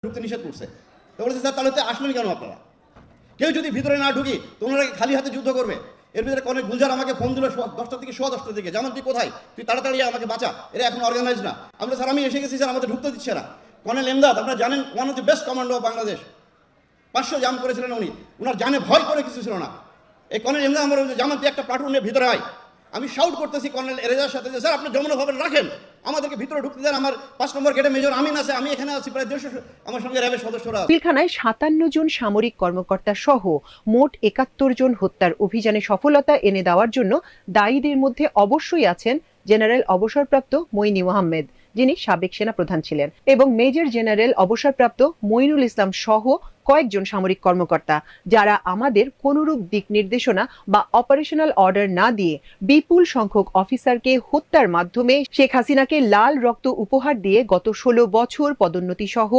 ঢুকতে নিষেধ করছে। তো বলেছে স্যার তাহলে তো আসলেন কেন আপনারা? কেউ যদি ভিতরে না ঢুকি তোমরা খালি হাতে যুদ্ধ করবে। এর ভিতরে কনেক গুলজার আমাকে ফোন দিল 10টার থেকে 10:15টার দিকে, যেমন তুই কোথায়, তুই তাড়াতাড়ি আমাকে বাঁচা, এরা এখন অর্গানাইজ না। আমরা স্যার আমি এসে গেছি স্যার, আমাদের ঢুকতে দিচ্ছে না। কর্নেল এমদাদ আপনারা জানেন, one of the best commando of Bangladesh, 500 জাম করেছিলেন উনি, ওনার জানে ভয় করে কিছু ছিল না। এই কর্নেল এমদাদ আমার জামান তুই একটা প্লাটুনের ভিতরে আয়। আমি শাউট করতেছি কর্নেল এরেজার সাথে যে স্যার আপনি যমুনা ভবন রাখেন, আমাদেরকে ভিতরে ঢুকতে দেন। আমার 5 নম্বর গেটে মেজর আমিন আছে, আমি এখানে আছি, প্রায় 150 আমার সঙ্গে র্যাবের সদস্যরা আছে। পিলখানায় 57 জন সামরিক কর্মকর্তা সহ মোট 71 জন হত্যার অভিযানে সফলতা এনে দেওয়ার জন্য দায়ীদের মধ্যে অবশ্যই আছেন জেনারেল অবসরপ্রাপ্ত মইনি মোহাম্মেদ, যিনি সাবেক সেনা প্রধান ছিলেন, এবং মেজর জেনারেল অবসরপ্রাপ্ত মইনুল ইসলাম সহ কয়েকজন সামরিক কর্মকর্তা, যারা আমাদের কোনরূপ দিক নির্দেশনা বা অপারেশনাল অর্ডার না দিয়ে বিপুল সংখ্যক অফিসারকে হত্যার মাধ্যমে শেখ হাসিনাকে লাল রক্ত উপহার দিয়ে গত 16 বছর পদোন্নতি সহ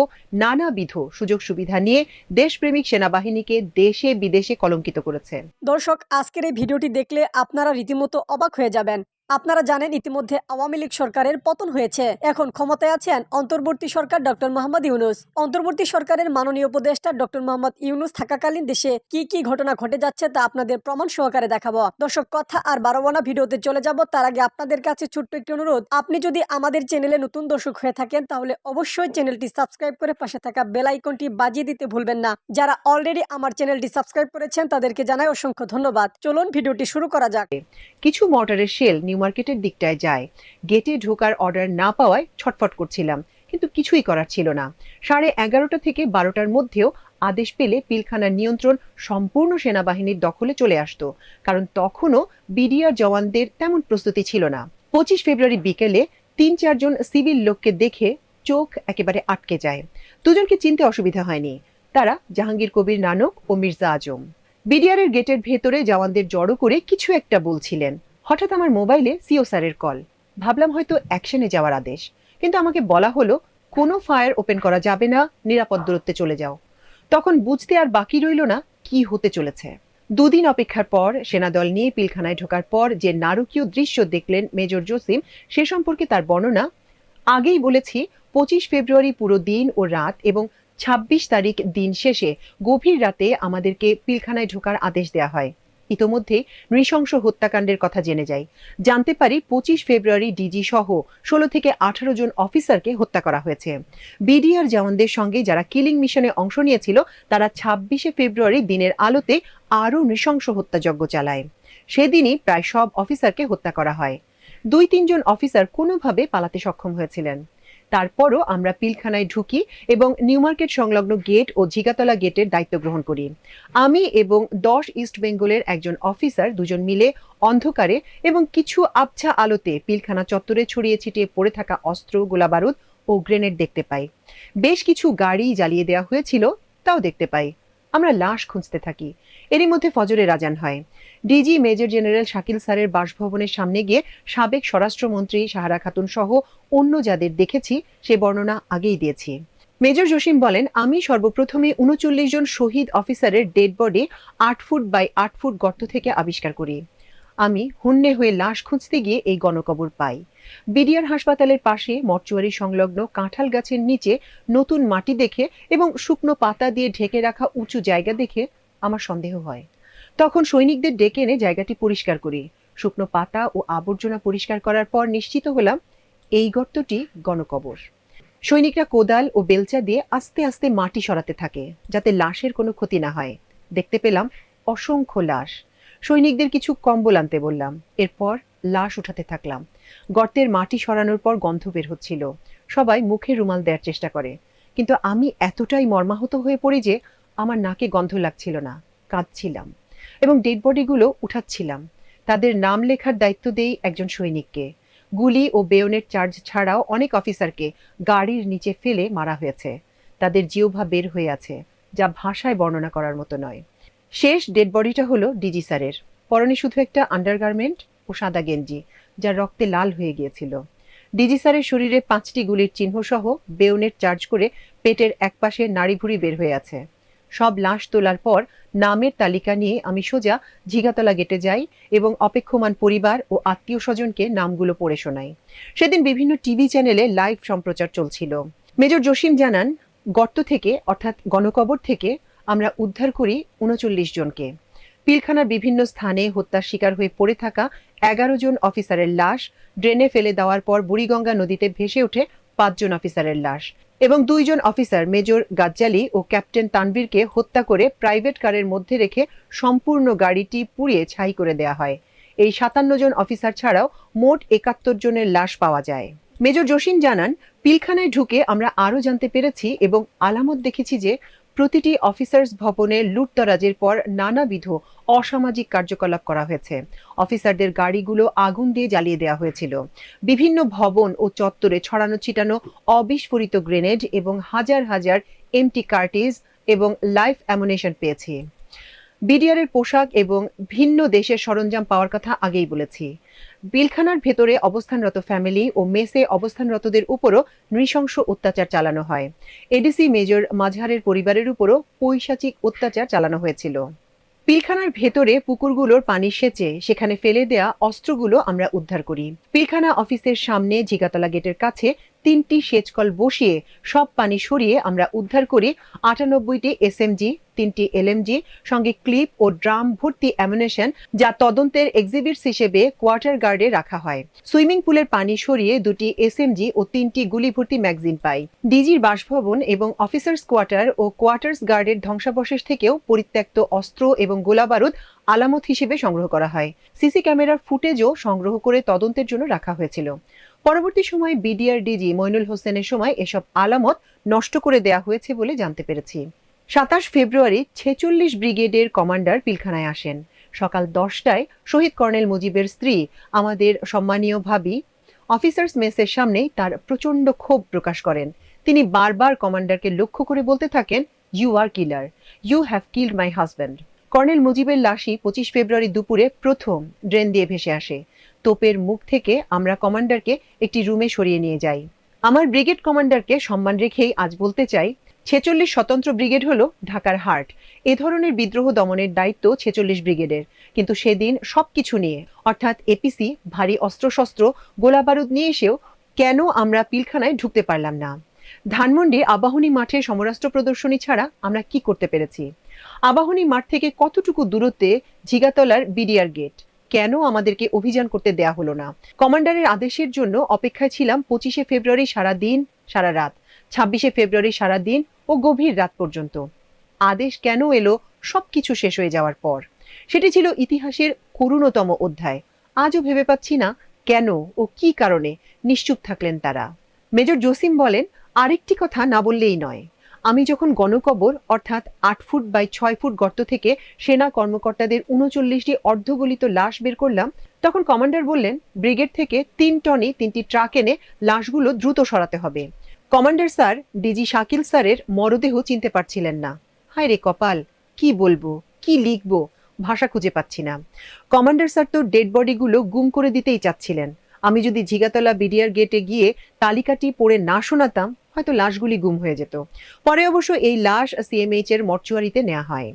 নানাবিধ সুযোগ সুবিধা নিয়ে দেশপ্রেমিক সেনাবাহিনীকে দেশে বিদেশে কলঙ্কিত করেছেন। দর্শক, আজকের এই ভিডিওটি দেখলে আপনারা রীতিমতো অবাক হয়ে যাবেন। আপনারা জানেন ইতিমধ্যে আওয়ামী লীগ সরকারের পতন হয়েছে, এখন ক্ষমতায় আছেন অন্তর্বর্তী সরকার ডক্টর মোহাম্মদ ইউনূস। অন্তর্বর্তী সরকারের মাননীয় উপদেষ্টা ডক্টর মোহাম্মদ ইউনূস থাকাকালীন দেশে কি কি ঘটনা ঘটে যাচ্ছে তা আপনাদের প্রমাণ সহকারে দেখাবো। দর্শক, কথা আর বাড়াবো না, ভিডিওতে চলে যাব। তার আগে আপনাদের কাছে ছোট্ট একটি অনুরোধ, আপনি যদি আমাদের চ্যানেলে নতুন দর্শক হয়ে থাকেন তাহলে অবশ্যই চ্যানেলটি সাবস্ক্রাইব করে পাশে থাকা বেল আইকনটি বাজিয়ে দিতে ভুলবেন না। যারা অলরেডি আমার চ্যানেলটি সাবস্ক্রাইব করেছেন তাদেরকে জানাই অসংখ্য ধন্যবাদ। চলুন ভিডিওটি শুরু করা যাক। কিছু মর্টারের শেল নিউ মার্কেটের দিকটায় যায়। গেটে ঢোকার অর্ডার না পাওয়ায় ছটফট করছিলাম, কিন্তু কিছুই করার ছিল না। 11:30 থেকে 12টার মধ্যেও আদেশ পেলে পিলখানার নিয়ন্ত্রণ সম্পূর্ণ সেনাবাহিনীর দখলে চলে আসতো, কারণ তখনও বিডিআর জওয়ানদের তেমন প্রস্তুতি ছিল না। 25 ফেব্রুয়ারি বিকেলে 3-4 জন সিভিল লোককে দেখে চোখ একেবারে আটকে যায়। দুজনকে চিনতে অসুবিধা হয়নি, তারা জাহাঙ্গীর কবির নানক ও মির্জা আজম। বিডিআর এর গেটের ভেতরে জওয়ানদের জড়ো করে কিছু একটা বলছিলেন। হঠাৎ আমার মোবাইলে সিও স্যারের কল। ভাবলাম হয়তো অ্যাকশনে যাওয়ার আদেশ, কিন্তু আমাকে বলা হলো কোনো ফায়ার ওপেন করা যাবে না, নিরাপদ দূরত্বে চলে যাও। তখন বুঝতে আর বাকি রইল না কি হতে চলেছে। 2 দিন অপেক্ষার পর সেনাদল নিয়ে পিলখানায় ঢোকার পর যে নারকীয় দৃশ্য দেখলেন মেজর জসিম, সে সম্পর্কে তার বর্ণনা আগেই বলেছি। 25 ফেব্রুয়ারি পুরো দিন ও রাত এবং 26 তারিখ দিন শেষে গভীর রাতে আমাদেরকে পিলখানায় ঢোকার আদেশ দেয়া হয়। ইতোমধ্যে নৃশংস হত্যাকাণ্ডের কথা জেনে যাই। জানতে পারি 25 ফেব্রুয়ারি ডিজি সহ 16 থেকে 18 জন অফিসারকে হত্যা করা হয়েছে। বিডিআর জওয়ানদের সঙ্গে যারা কিলিং মিশনে অংশ নিয়েছিল তারা 26 ফেব্রুয়ারি দিনের আলোতে আরও নৃশংস হত্যাযজ্ঞ চালায়। সেদিনই প্রায় সব অফিসারকে হত্যা করা হয়। 2-3 জন অফিসার কোনোভাবে পালাতে সক্ষম হয়েছিলেন। তারপরও আমরা পিলখানায় ঢুকি এবং নিউ মার্কেট সংলগ্ন গেট ও ঝিগাতলা গেটের দায়িত্ব গ্রহণ করি। আমি এবং 10 ইস্ট বেঙ্গলের একজন অফিসার দুজন মিলে অন্ধকারে এবং কিছু আবছা আলোতে পিলখানা চত্বরে ছড়িয়ে ছিটিয়ে পড়ে থাকা অস্ত্র, গোলাবারুদ ও গ্রেনেড দেখতে পাই। বেশ কিছু গাড়ি জ্বালিয়ে দেওয়া হয়েছিল, তাও দেখতে পাই। আমরা লাশ খুঁজতে থাকি। এরই মধ্যে ফজরের আজান হয়। ডিজি মেজর জেনারেল শাকিল স্যারের বাসভবনের সামনে গিয়ে সাবেক স্বরাষ্ট্রমন্ত্রী সাহারা খাতুন সহ অন্য যাদের দেখেছি সে বর্ণনা আগেই দিয়েছি। মেজর জসিম বলেন, আমি সর্বপ্রথমে 39 জন শহীদ অফিসারের dead body 8 foot by 8 foot গর্ত থেকে আবিষ্কার করি। আমি হুন্নে হয়ে লাশ খুঁজতে গিয়ে এই গণকবর পাই। বিডিআর হাসপাতালের পাশে মর্চুয়ারি সংলগ্ন কাঁঠাল গাছের নিচে নতুন মাটি দেখে এবং শুকনো পাতা দিয়ে ঢেকে রাখা উঁচু জায়গা দেখে আমার সন্দেহ হয়। তখন সৈনিকদের ডেকে এনে জায়গাটি পরিষ্কার করি। শুকনো পাতা ও আবর্জনা পরিষ্কার করার পর নিশ্চিত হলাম এই গর্তটি গণকবর। সৈনিকরা কোদাল ও বেলচা দিয়ে আস্তে আস্তে মাটি সরাতে থাকে যাতে লাশের কোনো ক্ষতি না হয়। দেখতে পেলাম অসংখ্য লাশ। সৈনিকদের কিছু কম্বল আনতে বললাম, এরপর লাশ উঠাতে থাকলাম। গর্তের মাটি সরানোর পর গন্ধ বের হচ্ছিল। সবাই মুখে রুমাল দেওয়ার চেষ্টা করে, কিন্তু আমি এতটাই মর্মাহত হয়ে পড়ি যে আমার নাকে গন্ধ লাগছিল না। কাঁদছিলাম এবং ডেড বডিগুলো উঠাচ্ছিলাম। তাদের নাম লেখার দায়িত্ব দেই একজন সৈনিককে। গুলি ও বেয়নেট চার্জ ছাড়াও অনেক অফিসারকে গাড়ির নিচে ফেলে মারা হয়েছে। তাদের জিহ্বা বের হয়ে আছে, যা ভাষায় বর্ণনা করার মতো নয়। শেষ ডেড বডিটা হলো ডিজি স্যারের। পরনে শুধু একটা আন্ডারগার্মেন্ট ও সাদা গেঞ্জি, যা রক্তে লাল হয়ে গিয়েছিল। ডিজি স্যারের শরীরে 5টি গুলির চিহ্ন সহ বেয়নেট চার্জ করে পেটের একপাশে নাড়িভুড়ি বের হয়ে আছে। সব লাশ তোলার পর নামের তালিকা নিয়ে আমি সোজা ঝিগাতলা গেটে যাই এবং অপেক্ষমান পরিবার ও আত্মীয় স্বজনকে নামগুলো পড়ে শোনাই। সেদিন বিভিন্ন টিভি চ্যানেলে লাইভ সম্প্রচার চলছিল। মেজর জসিম জানান, গর্ত থেকে অর্থাৎ গণকবর থেকে আমরা উদ্ধার করি ৩৯ জনকে। পিলখানার বিভিন্ন স্থানে হত্যার শিকার হয়ে পড়ে থাকা ১১ জন অফিসারের লাশ, ড্রেনে ফেলে দেওয়ার পর বুড়িগঙ্গা নদীতে ভেসে ওঠে ৫ জন অফিসারের লাশ এবং ২ জন অফিসার মেজর গাজ্জালি ও ক্যাপ্টেন তানভীরকে হত্যা করে প্রাইভেট কারের মধ্যে রেখে সম্পূর্ণ গাড়িটি পুড়িয়ে ছাই করে দেওয়া হয়। এই ৫৭ জন অফিসার ছাড়াও মোট ৭১ জনের লাশ পাওয়া যায়। মেজর জসিম জানান, পিলখানায় ঢুকে আমরা আরও জানতে পেরেছি এবং আলামত দেখেছি যে প্রতিটি অফিসার্স ভবনে লুটতরাজের পর নানাবিধ অসামাজিক কার্যকলাপ করা হয়েছে। অফিসারদের গাড়িগুলো আগুন দিয়ে জ্বালিয়ে দেওয়া হয়েছিল। বিভিন্ন ভবন ও চত্বরে ছড়ানো ছিটানো অবিস্ফোরিত গ্রেনেড এবং হাজার হাজার এমটি কার্টিজ এবং লাইভ অ্যামুনেশন পেয়েছি। বিডিআরের পোশাক এবং ভিন্ন দেশের সরঞ্জাম পাওয়ার কথা আগেই বলেছি। পিলখানার ভেতরে অবস্থানরত ফ্যামিলি ও মেসে অবস্থানরতদের উপরও নৃশংস অত্যাচার চালানো হয়। এডিসি মেজর মাজহারের পরিবারের উপরও পৈশাচিক অত্যাচার চালানো হয়েছিল। পিলখানার ভেতরে পুকুরগুলোর পানি সেচে সেখানে ফেলে দেয়া অস্ত্রগুলো আমরা উদ্ধার করি। পিলখানা অফিসের সামনে ঝিগাতলা গেটের কাছে ৩টি সেচকল বসিয়ে সব পানি সরিয়ে আমরা উদ্ধার করি ৯৮টি এসএমজি, ৩টি এলএমজি, সঙ্গে ক্লিপ ও ড্রাম ভর্তি অ্যামুনেশন, যা তদন্তের এক্সিবিটস হিসেবে কোয়ার্টার গার্ডে রাখা হয়। সুইমিং পুলের পানি সরিয়ে ২টি এসএমজি ও ৩টি গুলি ভর্তি ম্যাগাজিন পাই। ডিজির বাসভবন এবং অফিসার্স কোয়ার্টার ও কোয়ার্টার্স গার্ডের ধ্বংসাবশেষ থেকেও পরিত্যক্ত অস্ত্র এবং গোলাবারুদ আলামত হিসেবে সংগ্রহ করা হয়। সিসি ক্যামেরার ফুটেজও সংগ্রহ করে তদন্তের জন্য রাখা হয়েছিল। পরবর্তী সময়ে বিডিআর ডিজি মইনুল হোসেনের সময় এসব আলামত নষ্ট করে দেয়া হয়েছে বলে জানতে পেরেছি। ২৭ ফেব্রুয়ারি ৪৬ ব্রিগেডের কমান্ডার পিলখানায় আসেন। সকাল ১০টায় শহীদ কর্নেল মুজিবের স্ত্রী, আমাদের সম্মানীয় ভাবি, অফিসার্স মেসের সামনেই তার প্রচণ্ড ক্ষোভ প্রকাশ করেন। তিনি বারবার কমান্ডারকে লক্ষ্য করে বলতে থাকেন, you are killer, you have killed my husband. Colonel মুজিবের লাশই ২৫ ফেব্রুয়ারি দুপুরে প্রথম ড্রেন দিয়ে ভেসে আসে। তোপের মুখ থেকে আমরা কমান্ডারকে একটি রুমে সরিয়ে নিয়ে যাই। আমার ব্রিগেড কমান্ডারকে সম্মান রেখেই আজ বলতে চাই, ৪৬ স্বতন্ত্র ব্রিগেড হলো ঢাকার হার্ট। এ ধরনের বিদ্রোহ দমনের দায়িত্ব ৪৬ ব্রিগেডের। কিন্তু সেদিন সবকিছু নিয়ে, অর্থাৎ এপিসি, ভারী অস্ত্রশস্ত্র, গোলাবারুদ নিয়ে এসেও কেন আমরা পিলখানায় ঢুকতে পারলাম না? ধানমন্ডির আবাহনী মাঠে সমরাস্ত্র প্রদর্শনী ছাড়া আমরা কি করতে পেরেছি? আবাহনী মাঠ থেকে কতটুকু দূরত্বে ঝিগাতলার বিডিআর গেট? কেন আমাদেরকে অভিযান করতে দেয়া হলো না? কমান্ডারের আদেশের জন্য অপেক্ষায় ছিলাম ২৫শে ফেব্রুয়ারি সারা দিন সারা রাত, ২৬শে ফেব্রুয়ারি সারা দিন ও গভীর রাত পর্যন্ত। আদেশ কেন এলো সবকিছু শেষ হয়ে যাওয়ার পর? সেটি ছিল ইতিহাসের করুণতম অধ্যায়। আজও ভেবে পাচ্ছি না কেন ও কি কারণে নিশ্চুপ থাকলেন তারা। মেজর জসিম বলেন, আরেকটি কথা না বললেই নয়। আমি যখন গণকবর অর্থাৎ ৮ ফুট বাই ৬ ফুট গর্ত থেকে সেনা কর্মকর্তাদের ৩৯টি অর্ধগলিত লাশ বের করলাম, তখন কমান্ডার বললেন, ব্রিগেড থেকে ৩ টনে ৩টি ট্রাক এনে লাশগুলো দ্রুত সরাতে হবে। কমান্ডার স্যার ডিজি শাকিল স্যারের মরদেহ চিনতে পারছিলেন না। হায় রে কপাল, কি বলবো, কি লিখবো, ভাষা খুঁজে পাচ্ছি না। কমান্ডার স্যার তো ডেড বডিগুলো গুম করে দিতেই চাচ্ছিলেন। আমি যদি ঝিগাতলা বিডিআর গেটে গিয়ে তালিকাটি পড়ে না শোনাতাম, হয়তো লাশগুলি গুম হয়ে যেত। পরে অবশ্য এই লাশ সিএমএইচ এর মর্চুয়ারিতে নেওয়া হয়।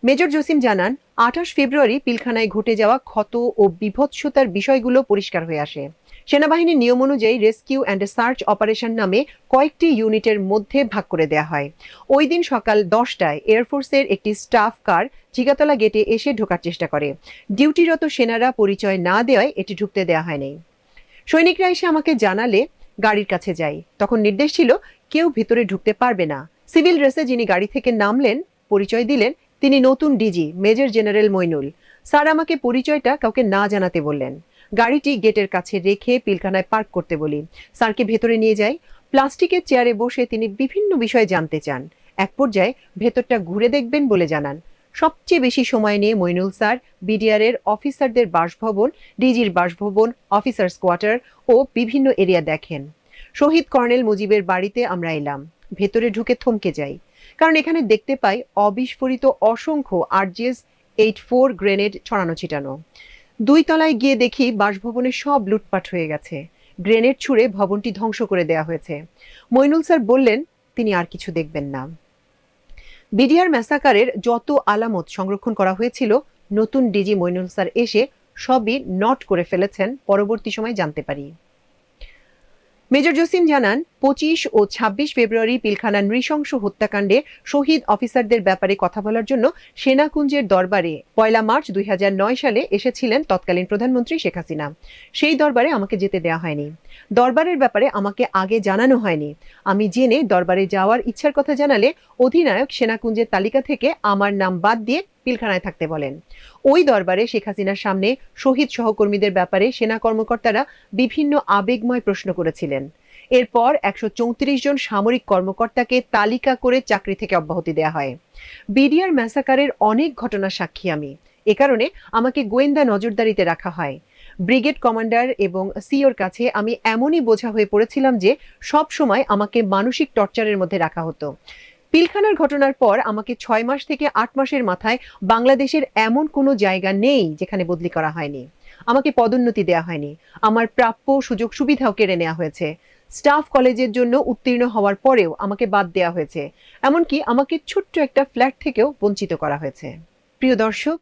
মেজর জসিম জানান, ২৮ ফেব্রুয়ারি পিলখানায় ঘটে যাওয়া ক্ষত ও বিভৎসতার বিষয়গুলো পরিষ্কার হয়ে আসে। সেনাবাহিনীর নিয়ম অনুযায়ী রেস্কিউ অ্যান্ড সার্চ অপারেশন নামে কয়েকটি ইউনিটের মধ্যে ভাগ করে দেওয়া হয়। ওই দিন সকাল ১০টায় এয়ারফোর্সের একটি স্টাফ কার ঝিগাতলা গেটে এসে ঢোকার চেষ্টা করে। ডিউটিরত সেনারা পরিচয় না দেওয়ায় এটি ঢুকতে দেওয়া হয়নি। সৈনিকরা এসে আমাকে জানালে গাড়ির কাছে যাই। তখন নির্দেশ ছিল কেউ ভিতরে ঢুকতে পারবে না। সিভিল ড্রেসে যিনি গাড়ি থেকে নামলেন, পরিচয় দিলেন, তিনি নতুন DG major general Moinul. Sir আমাকে পরিচয়টা কাউকে না জানাতে বললেন। গাড়িটি গেটের কাছে রেখে পিলখানায় পার্ক করতে বলি। স্যারকে ভেতরে নিয়ে যাই। প্লাস্টিকের চেয়ারে বসে তিনি বিভিন্ন বিষয় জানতে চান। এক পর্যায়ে ভেতরটা ঘুরে দেখবেন বলে জানান। সবচেয়ে বেশি সময় নিয়ে মইনুল স্যার বিডিআর এর অফিসারদের বাসভবন, ডিজির বাসভবন, অফিসার্স কোয়ার্টার ও বিভিন্ন এরিয়া দেখেন। শহীদ কর্নেল মুজিবের বাড়িতে আমরা এলাম। ভেতরে ঢুকে থমকে যাই, কারণ এখানে দেখতে পাই অবিস্ফোরিত অসংখ্য RGS-84 গ্রেনেড ছড়ানো ছিটানো। ২ তলায় গিয়ে দেখি বাসভবনে সব লুটপাট হয়ে গেছে। গ্রেনেড ছুড়ে ভবনটি ধ্বংস করে দেওয়া হয়েছে। মইনুল স্যার বললেন তিনি আর কিছু দেখবেন না। বিডিআর ম্যাসাকারের যত আলামত সংরক্ষণ করা হয়েছিল, নতুন ডিজি মইনুল স্যার এসে সবই নোট করে ফেলেছেন, পরবর্তী সময় জানতে পারি। মেজর জসিম জানান 25 ও 26 ফেব্রুয়ারি পিলখানা নৃশংস হত্যাকাণ্ডে শহীদ অফিসারদের ব্যাপারে কথা বলার জন্য সেনাকুঞ্জের দরবারে 1 মার্চ 2009 সালে এসেছিলেন তৎকালীন প্রধানমন্ত্রী শেখ হাসিনা। সেই দরবারে আমাকে যেতে দেওয়া হয়নি। দরবারের ব্যাপারে আমাকে আগে জানানো হয়নি। আমি জেনে দরবারে যাওয়ার ইচ্ছার কথা জানালে অধিনায়ক সেনাকুঞ্জের তালিকা থেকে আমার নাম বাদ দিয়ে পিলখানায় থাকতে বলেন। ওই দরবারে শেখ হাসিনার সামনে শহীদ সহকর্মীদের ব্যাপারে সেনা কর্মকর্তারা বিভিন্ন আবেগময় প্রশ্ন করেছিলেন। এরপর 134 জন সামরিক কর্মকর্তাকে তালিকা করে চাকরি থেকে অব্যাহতি দেওয়া হয়। বিডিআর ম্যাসাকারের অনেক ঘটনার সাক্ষী আমি। এ কারণে আমাকে গোয়েন্দা নজরদারিতে রাখা হয়। ব্রিগেড কমান্ডার এবং সিওর কাছে আমি এমনই বোঝা হয়ে পড়েছিলাম যে সব সময় আমাকে মানসিক টর্চারের মধ্যে রাখা হতো। পিলখানার ঘটনার পর আমাকে 6 মাস থেকে 8 মাসের মাথায় বাংলাদেশের এমন কোনো জায়গা নেই যেখানে বদলি করা হয়নি। আমাকে পদোন্নতি দেওয়া হয়নি। আমার প্রাপ্য সুযোগ সুবিধাও কেড়ে নেওয়া হয়েছে। স্টাফ কলেজের জন্য উত্তীর্ণ হওয়ার পরেও আমাকে বাদ দেওয়া হয়েছে। এমনকি আমাকে ছোট্ট একটা ফ্ল্যাট থেকেও বঞ্চিত করা হয়েছে। প্রিয় দর্শক,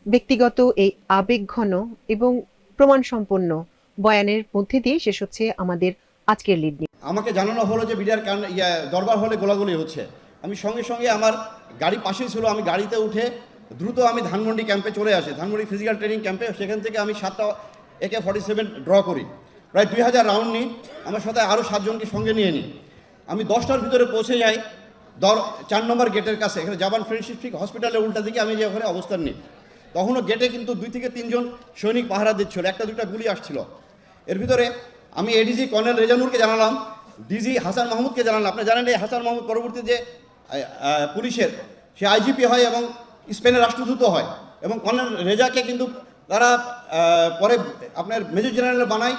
ব্যক্তিগত এই আবেগঘন এবং প্রমাণ সম্পন্ন বয়ানের মধ্যে দিয়ে শেষ হচ্ছে আমাদের আজকের লিড নিউজ। আমাকে জানানো হলো যে বিডিআর দরবার হলে গোলাগুলি হচ্ছে। আমি সঙ্গে সঙ্গে আমার গাড়ি পাশেই ছিল, আমি গাড়িতে উঠে দ্রুত আমি ধানমন্ডি ক্যাম্পে চলে আসি, ধানমন্ডি ফিজিক্যাল ট্রেনিং ক্যাম্পে। সেখান থেকে আমি 7টা AK-47 ড্র করি, প্রায় 2000 রাউন্ড নিই, আমার সাথে আরও 7 জনকে সঙ্গে নিয়ে নিই। আমি 10টার ভিতরে পৌঁছে যাই 4 নম্বর গেটের কাছে, এখানে জাপান ফ্রেন্ডশিপ ঠিক হসপিটালের উল্টা দিকে আমি যে ওখানে অবস্থান নিই। তখনও গেটে কিন্তু 2 থেকে 3 জন সৈনিক পাহারা দিচ্ছিল, 1-2টা গুলি আসছিল। এর ভিতরে আমি এডিজি কর্নেল রেজানুরকে জানালাম, ডিজি হাসান মাহমুদকে জানালাম। আপনি জানেন এই হাসান মাহমুদ পরবর্তী যে পুলিশের সে আইজিপি হয় এবং স্পেনের রাষ্ট্রদূত হয়, এবং কর্নেল রেজাকে কিন্তু তারা পরে আপনার মেজর জেনারেল বানায়।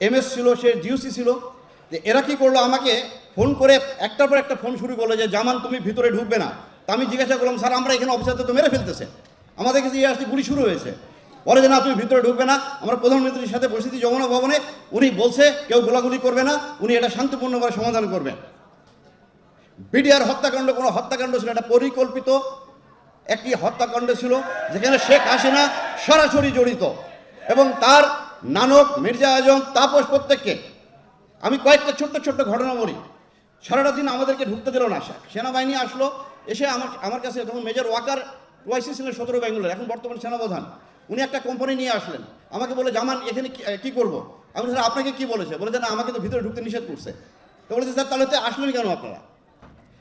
MS ছিল, সে জিওসি ছিল। যে এরা কী করলো, আমাকে ফোন করে একটার পর একটা ফোন শুরু করলো যে জামান তুমি ভিতরে ঢুকবে না। তা আমি জিজ্ঞাসা করলাম, স্যার আমরা এখানে অফিসারদের তো মেরে ফেলতেছে, আমাদের কাছে আসতে গুলি শুরু হয়েছে। বলে যে না তুমি ভিতরে ঢুকবে না। আমরা প্রধানমন্ত্রীর সাথে বসেছি যমুনা ভবনে, উনি বলছে কেউ গোলাগুলি করবে না, উনি এটা শান্তিপূর্ণভাবে সমাধান করবেন। বিডিআর হত্যাকাণ্ড কোনো হত্যাকাণ্ড ছিল, এটা পরিকল্পিত একটি হত্যাকাণ্ড ছিল, যেখানে শেখ হাসিনা সরাসরি জড়িত এবং তার নানক, মির্জা আজম, তাপস, প্রত্যেককে। আমি কয়েকটা ছোট্ট ছোট্ট ঘটনা বলি। সারাটা দিন আমাদেরকে ঢুকতে দিল না। সেনাবাহিনী আসলো, এসে আমার কাছে তখন মেজর ওয়াকার ওয়াইসি ছিলেন 17 বেঙ্গলের, এখন বর্তমান সেনাপ্রধান। উনি একটা কোম্পানি নিয়ে আসলেন, আমাকে বলে জামান এখানে কি করব। আমি স্যার আপনাকে কি বলেছে? বলে যে না আমাকে তো ভিতরে ঢুকতে নিষেধ করছে। তো বলেছে স্যার তাহলে তো আসলেন কেন আপনারা?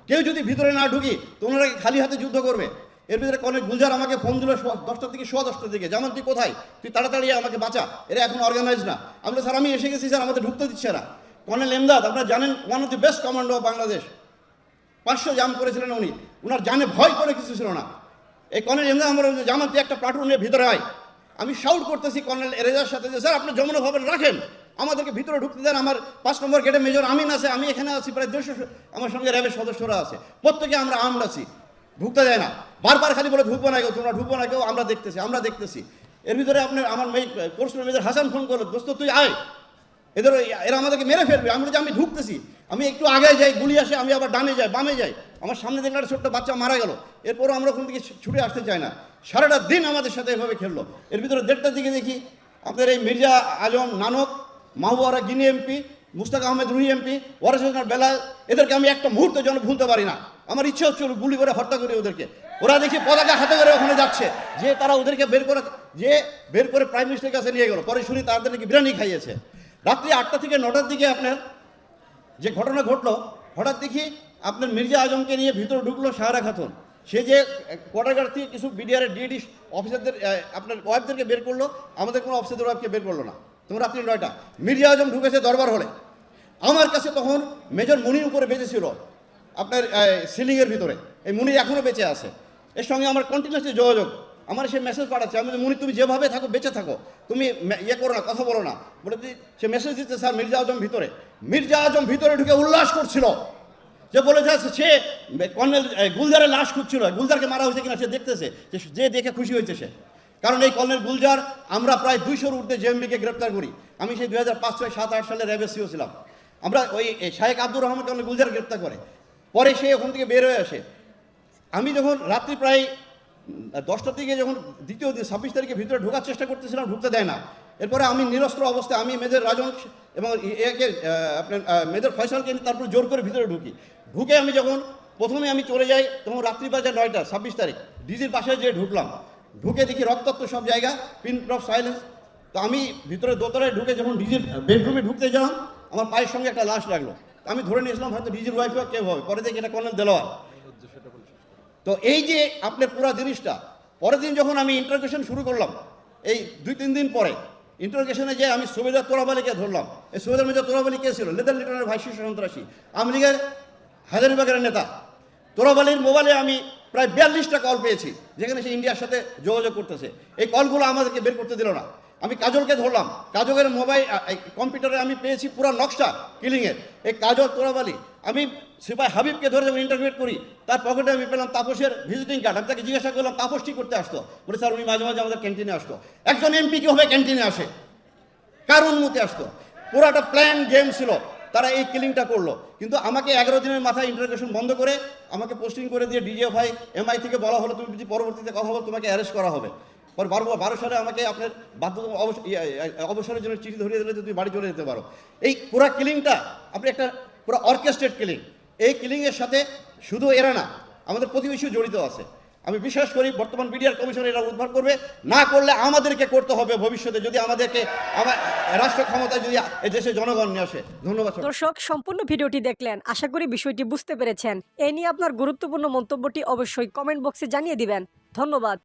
কেউ যদি ভিতরে না ঢুকি তোমরা খালি হাতে যুদ্ধ করবে। এর ভিতরে কনেক গুলজার আমাকে ফোন দিল 10টা থেকে 10:15 দিকে, জামান তুই কোথায়, তুই তাড়াতাড়ি আমাকে বাঁচা, এরা এখন অর্গানাইজ না। আমি স্যার আমি এসে গেছি স্যার, আমাদের ঢুকতে দিচ্ছে না। কর্নেল এমদাদ, আপনারা জানেন, one of the best commando of Bangladesh, 500 জাম করেছিলেন উনি, ওনার জানে ভয় করে কিছু ছিল না। এই কর্নেল এমদাদ আমার জামান তুই একটা প্লাটুন নিয়ে ভিতরে আয়। আমি শাউট করতেছি কর্নেল রেজার সাথে যে স্যার আপনি যমুনা ভবন রাখেন, আমাদেরকে ভিতরে ঢুকতে দেন। আমার 5 নম্বর গেটে মেজর আমিন আছে, আমি এখানে আছি, প্রায় 200 আমার সঙ্গে র্যাবের সদস্যরা আছে, প্রত্যেকে আমরা আর্মড আছি, ঢুকতে দেয় না। বারবার খালি বলে ঢুকবো না কেউ, তোমরা ঢুকবো না কেউ, আমরা দেখতেছি। এর ভিতরে আপনার আমার কোর্স মেজর হাসান ফোন করলো, দোস্ত তুই আয়, এরা আমাদেরকে মেরে ফেলবে। আমি বলছি আমি ঢুকতেছি, আমি একটু আগে যাই, গুলি আসে, আমি আবার ডানে যাই, বামে যাই, আমার সামনে দেখলে একটা ছোট্ট বাচ্চা মারা গেল। এরপরও আমরা ওখান থেকে ছুটে আসতে চাই না। সারাটা দিন আমাদের সাথে এভাবে খেললো। এর ভিতরে 1:30টার দিকে দেখি আপনার এই মির্জা আজম, নানক, মাহবুবা গিনি MP, মুস্তাক আহমেদ রুহি MP, ওয়ারেস হোসেন বেলাল, এদেরকে আমি একটা মুহূর্তের জন্য ভুলতে পারি না। আমার ইচ্ছে হচ্ছিল গুলি করে হত্যা করি ওদেরকে। ওরা দেখি পতাকা হাতে করে ওখানে যাচ্ছে, যে তারা ওদেরকে বের করে প্রাইম মিনিস্টারের কাছে নিয়ে গেল। পরে শুনি তাদের নাকি বিরিয়ানি খাইয়েছে। রাত্রি 8টা থেকে 9টার দিকে আপনার যে ঘটনা ঘটলো, হঠাৎ দেখি আপনার মির্জা আজমকে নিয়ে ভিতরে ঢুকলো সাহারা খাতুন। সে যে কোয়ার্টারগার্ড থেকে কিছু বিডিআরের ডিডি অফিসারদের আপনার ওয়াইফদেরকে বের করলো, আমাদের কোনো অফিসারদের ওয়াইফকে বের করলো না। তখন রাত্রি 9টা মির্জা আজম ঢুকেছে দরবার হলে। আমার কাছে তখন মেজর মুনির উপরে বেঁচেছিল আপনার সিলিংয়ের ভিতরে। এই মুনির এখনও বেঁচে আছে, এর সঙ্গে আমার কন্টিনিউসলি যোগাযোগ। আমার সে মেসেজ পাঠাচ্ছে, আমি মুনির তুমি যেভাবে থাকো বেঁচে থাকো, তুমি করো না, কথা বলো না। বলে সে মেসেজ দিচ্ছে স্যার মির্জা আজম ভিতরে। মির্জা আজম ভিতরে ঢুকে উল্লাস করছিল, যে বলেছে সে কর্নেল গুলজারের লাশ খুঁজছিল, গুলজারকে মারা হয়েছে কিনা সে দেখতেছে, যে দেখে খুশি হয়েছে সে। কারণ এই কর্নেল গুলজার আমরা প্রায় 200-র ঊর্ধ্বে জেএমবিকে গ্রেপ্তার করি। আমি সেই 2005, 6, 7, 8 সালে র্যাবের CO ছিলাম। আমরা ওই শাহেক আব্দুর রহমান কর্নেল গুলজার গ্রেপ্তার করে, পরে সে ওখান থেকে বের হয়ে আসে। আমি যখন রাত্রি প্রায় 10টার দিকে যখন দ্বিতীয় দিন 26 তারিখে ভিতরে ঢোকার চেষ্টা করতেছিলাম, ঢুকতে দেয় না। এরপরে আমি নিরস্ত্র অবস্থায় আমি মেজর রাজন এবং একে আপনার মেজর ফয়সালকে তারপর জোর করে ভিতরে ঢুকে আমি যখন প্রথমে আমি চলে যাই তখন রাত্রি বাজে 9টা 26 তারিখ ডিজির বাসায় যেয়ে ঢুকলাম, ঢুকে দেখি রক্তাক্ত সব জায়গা, পিন ড্রপ সাইলেন্স। তো আমি ভিতরে দোতলায় ঢুকে যখন ডিজির বেডরুমে ঢুকতে গেলাম, আমার পায়ের সঙ্গে একটা লাশ লাগলো। আমি ধরে নিয়েছিলাম হয়তো ডিজির ওয়াইফ কেউ হবে, পরে দেখি এটা কর্নেল দেলোয়ার। তো এই যে আপনার পুরো জিনিসটা, পরের দিন যখন আমি ইন্টারোগেশন শুরু করলাম, এই 2-3 দিন পরে ইন্টারোগেশনে যে আমি সুবেদার তোরাবালিকে ধরলাম। এই সুবেদার মেজর তোরাবালি কে ছিল? লেদার লিটনের ভাই শীর্ষ সন্ত্রাসী, আওয়ামী লীগের হাজারীবাগের নেতা। তোরাবালির মোবাইলে আমি প্রায় 42টা কল পেয়েছি, যেখানে সে ইন্ডিয়ার সাথে যোগাযোগ করতেছে। এই কলগুলো আমাদেরকে বের করতে দিল না। আমি কাজলকে ধরলাম, কাজলের মোবাইল কম্পিউটারে আমি পেয়েছি পুরো নকশা কিলিংয়ের। এই কাজল তোরাবালি, আমি সিপাই হাবিবকে ধরে যখন ইন্টারভিউ করি, তার পকেটে আমি পেলাম তাপসের ভিজিটিং কার্ড। আমি তাকে জিজ্ঞাসা করলাম তাপস কি করতে আসতো, বলে স্যার উনি মাঝে মাঝে আমাদের ক্যান্টিনে আসতো। একজন এমপি কীভাবে ক্যান্টিনে আসে, কার অনুমতি আসতো? পুরো একটা প্ল্যান গেম ছিল, তারা এই কিলিংটা করলো। কিন্তু আমাকে 11 দিনের মাথায় ইন্টারোগেশন বন্ধ করে আমাকে পোস্টিং করে দিয়ে ডিজিএফআই এমআই থেকে বলা হলো তুমি যদি পরবর্তীতে কথা বলো তোমাকে অ্যারেস্ট করা হবে। পরে 12 সালে আমাকে আপনার অবসরের জন্য চিঠি ধরিয়ে দিলে যে তুমি বাড়ি চলে যেতে পারো। এই পুরো কিলিংটা আপনি একটা পুরো অর্কেস্ট্রেট কিলিং। এই কিলিংয়ের সাথে শুধু এরা না, আমাদের প্রতিবেশীও জড়িত আছে। আমি বিশ্বাস করি বর্তমান বিডিআর কমিশন এরা উদ্ধার করবে, না করলে আমাদেরকে করতে হবে ভবিষ্যতে, যদি আমাদেরকে রাষ্ট্র ক্ষমতায় যদি এই দেশে জনগণ নিয়ে আসে। ধন্যবাদ। দর্শক, সম্পূর্ণ ভিডিওটি দেখলেন, আশা করি বিষয়টি বুঝতে পেরেছেন। এই নিয়ে আপনার গুরুত্বপূর্ণ মন্তব্যটি অবশ্যই কমেন্ট বক্সে জানিয়ে দিবেন। ধন্যবাদ।